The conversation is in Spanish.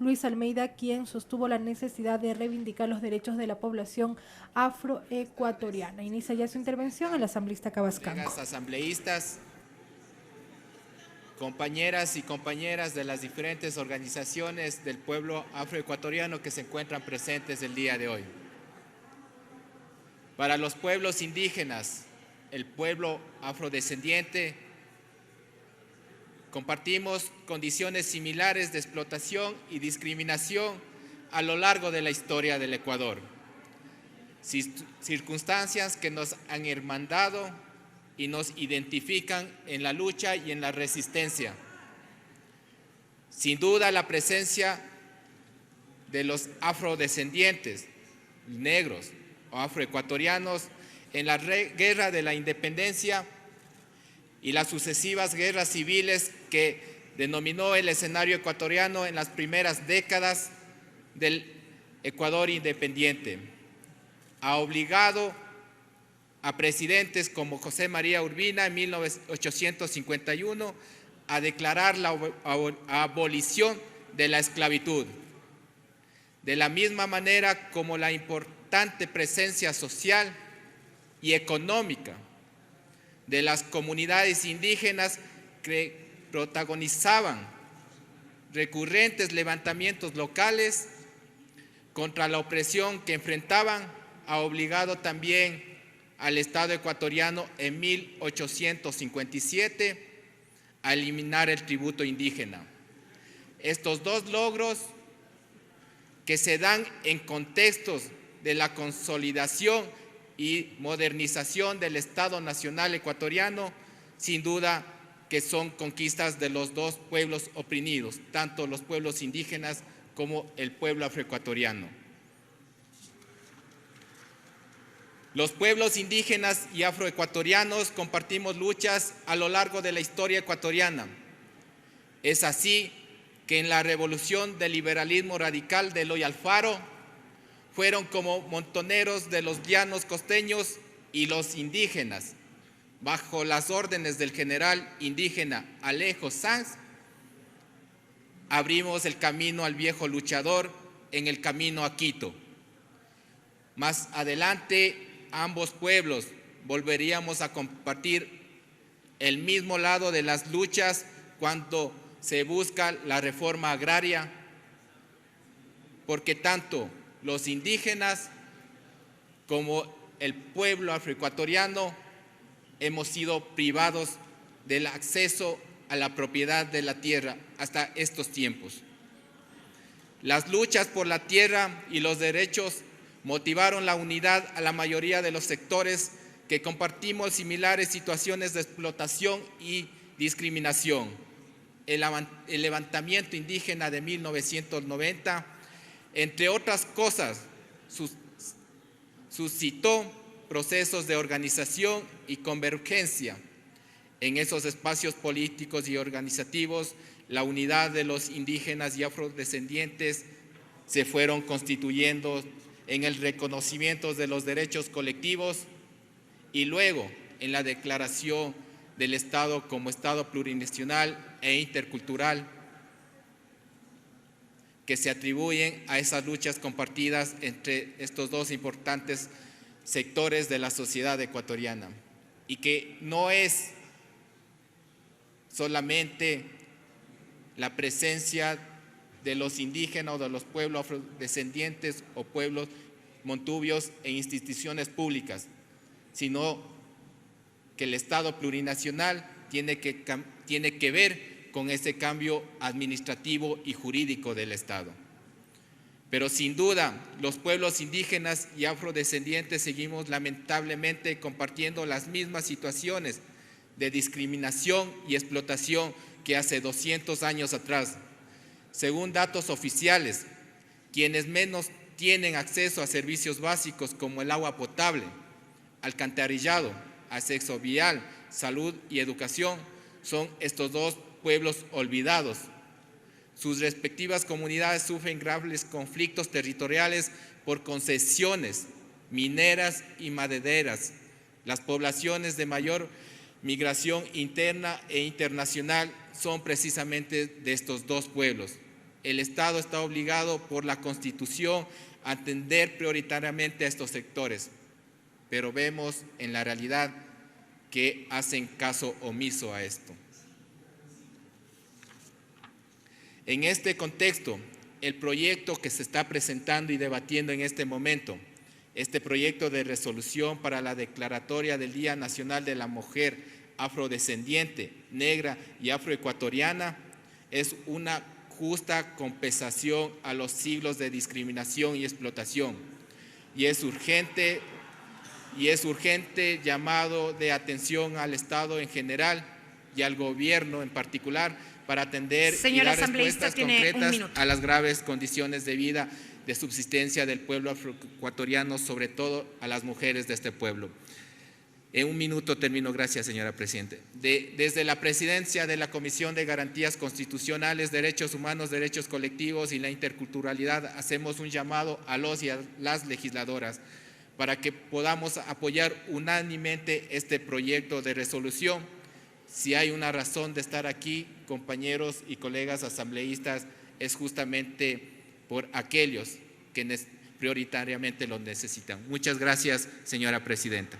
Luis Almeida, quien sostuvo la necesidad de reivindicar los derechos de la población afroecuatoriana. Inicia ya su intervención el asambleísta Cabascanco. Colegas asambleístas, compañeras y compañeras de las diferentes organizaciones del pueblo afroecuatoriano que se encuentran presentes el día de hoy. Para los pueblos indígenas, el pueblo afrodescendiente, compartimos condiciones similares de explotación y discriminación a lo largo de la historia del Ecuador. Circunstancias que nos han hermandado y nos identifican en la lucha y en la resistencia. Sin duda, la presencia de los afrodescendientes, negros o afroecuatorianos en la guerra de la independencia y las sucesivas guerras civiles que denominó el escenario ecuatoriano en las primeras décadas del Ecuador independiente, ha obligado a presidentes como José María Urbina en 1851 a declarar la abolición de la esclavitud. De la misma manera como la importante presencia social y económica de las comunidades indígenas que protagonizaban recurrentes levantamientos locales contra la opresión que enfrentaban, ha obligado también al Estado ecuatoriano en 1857 a eliminar el tributo indígena. Estos dos logros que se dan en contextos de la consolidación y modernización del Estado Nacional ecuatoriano, sin duda que son conquistas de los dos pueblos oprimidos, tanto los pueblos indígenas como el pueblo afroecuatoriano. Los pueblos indígenas y afroecuatorianos compartimos luchas a lo largo de la historia ecuatoriana. Es así que en la revolución del liberalismo radical de Eloy Alfaro fueron como montoneros de los llanos costeños y los indígenas, bajo las órdenes del general indígena Alejo Sanz, abrimos el camino al viejo luchador en el camino a Quito. Más adelante, ambos pueblos volveríamos a compartir el mismo lado de las luchas cuando se busca la reforma agraria, porque tanto los indígenas como el pueblo afroecuatoriano hemos sido privados del acceso a la propiedad de la tierra hasta estos tiempos. Las luchas por la tierra y los derechos motivaron la unidad a la mayoría de los sectores que compartimos similares situaciones de explotación y discriminación. El levantamiento indígena de 1990, entre otras cosas, suscitó procesos de organización y convergencia. En esos espacios políticos y organizativos, la unidad de los indígenas y afrodescendientes se fueron constituyendo en el reconocimiento de los derechos colectivos y luego en la declaración del Estado como Estado plurinacional e intercultural que se atribuyen a esas luchas compartidas entre estos dos importantes sectores de la sociedad ecuatoriana, y que no es solamente la presencia de los indígenas o de los pueblos afrodescendientes o pueblos montubios en instituciones públicas, sino que el Estado plurinacional tiene que ver con ese cambio administrativo y jurídico del Estado. Pero sin duda, los pueblos indígenas y afrodescendientes seguimos lamentablemente compartiendo las mismas situaciones de discriminación y explotación que hace 200 años atrás. Según datos oficiales, quienes menos tienen acceso a servicios básicos como el agua potable, alcantarillado, acceso vial, salud y educación son estos dos pueblos olvidados. Sus respectivas comunidades sufren graves conflictos territoriales por concesiones mineras y madereras. Las poblaciones de mayor migración interna e internacional son precisamente de estos dos pueblos. el Estado está obligado por la Constitución a atender prioritariamente a estos sectores, pero vemos en la realidad que hacen caso omiso a esto. En este contexto, el proyecto que se está presentando y debatiendo en este momento, este proyecto de resolución para la declaratoria del Día Nacional de la Mujer Afrodescendiente, Negra y Afroecuatoriana, es una justa compensación a los siglos de discriminación y explotación, y es urgente llamado de atención al Estado en general y al gobierno en particular para atender y dar respuestas concretas a las graves condiciones de vida, de subsistencia del pueblo afroecuatoriano, sobre todo a las mujeres de este pueblo. En un minuto termino, gracias señora Presidenta. Desde la presidencia de la Comisión de Garantías Constitucionales, Derechos Humanos, Derechos Colectivos y la Interculturalidad, hacemos un llamado a los y a las legisladoras para que podamos apoyar unánimemente este proyecto de resolución. Si hay una razón de estar aquí, compañeros y colegas asambleístas, es justamente por aquellos que prioritariamente lo necesitan. Muchas gracias, señora Presidenta.